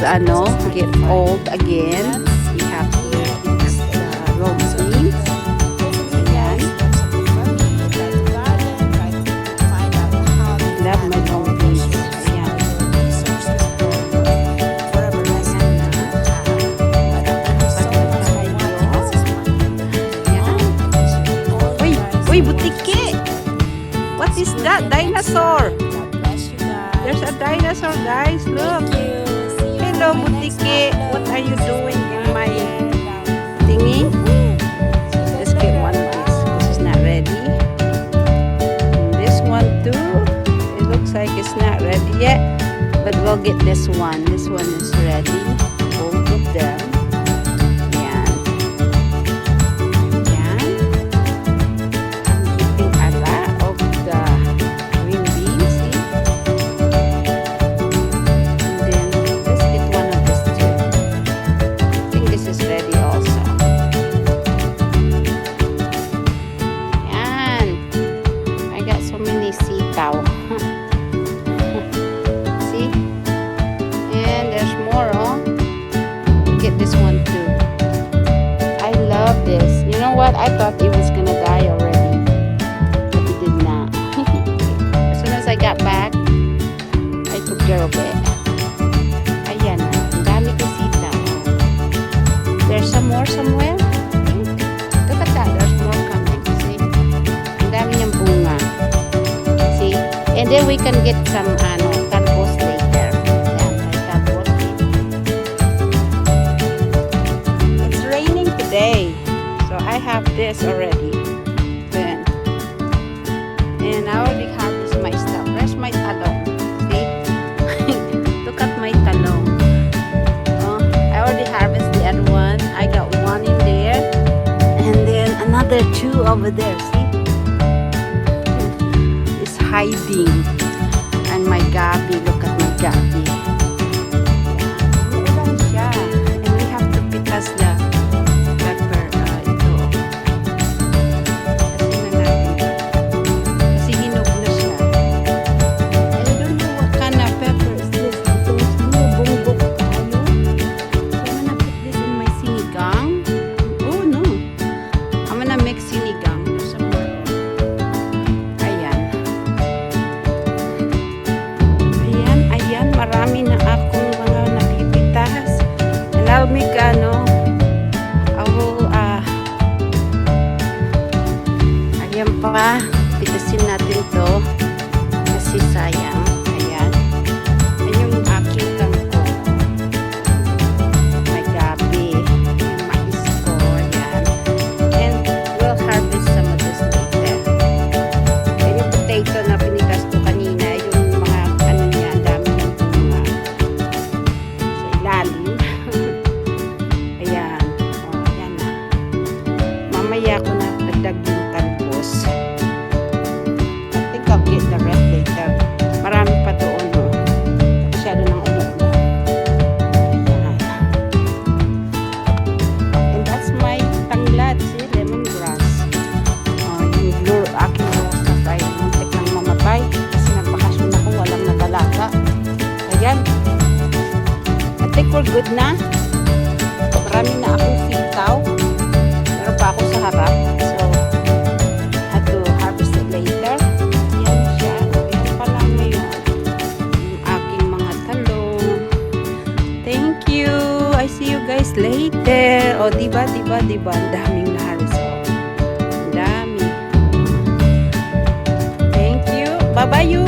get old again. We have to eat raw beans. Ayan. Love my raw beans. Ayan. Uy, butiki! What is that? Dinosaur! There's a dinosaur, guys. Look. Hello, butiki. What are you doing in my thingy? Let's get one of this. This is not ready. And this one too. It looks like it's not ready yet. But we'll get this one. This one is ready. Both of them. Yan. Yan. I'm keeping a lot of the green beans. See? And then let's get one of this too. I think this is ready also. Yan. I got so many sitaw. See? And there's more, oh. Get this one too. I love this. You know what? I thought it was gonna die already. But it did not. As soon as I got back, I took care of it. Ayan na. Ang dami ko sitaw. There's some more somewhere. I think. Look at that. There's more coming. See? Ang dami niyang bunga. See? And then we can get some talbos later. Ayan, may talbos dito. It's raining today. So I have this already. Then. And I already harvest my stuff. Where's my talong? See? Look at my talong. Oh, I already harvested the other one. I got one in there. And then another two over there. See? It's hiding. And my gabi. Look at my gabi. Uulan siya. And we have to pitas the pepper. Ito. Kasi na natin. Kasi hinog na siya. I don't know what kind of pepper is this. Because bongbok tayo. So I'm gonna put this in my sinigang. Oh no. I'm gonna make sinigang. There's some more. Ayan. Ayan, ayan. Marami na akong mga napipitas. And I'll make I will, ayan pa. Pitasin natin to. Kasi sayang. Ayan. Ayan yung aking kangkong. My gabi. Yung mais ko. Ayan. And we'll harvest some of this later. And yung potato na pinitas ko kanina, yung mga niya, ang dami ng bunga. Sa ilalim. Ayan. O, ayan na. Mamaya ko na dagdag yung talbos. I think I'll get the rest later. Marami pa doon, no? Masyado nang umuulan. Ayan. And that's my tanglad, see? Lemongrass. Yung aking rosas ay muntik nang mamatay kasi nagbakasyon ako, walang nagalaga. Ayan. I think we're good na. Marami na akong sitaw. Meron pa ako sa harap. So, have to harvest it later. Ayan siya. Ayan pa lang ngayon. Yung aking mga talong. Thank you. I see you guys later. O, diba? Ang daming na-harvest ko. Ang dami. Thank you. Bye-bye you.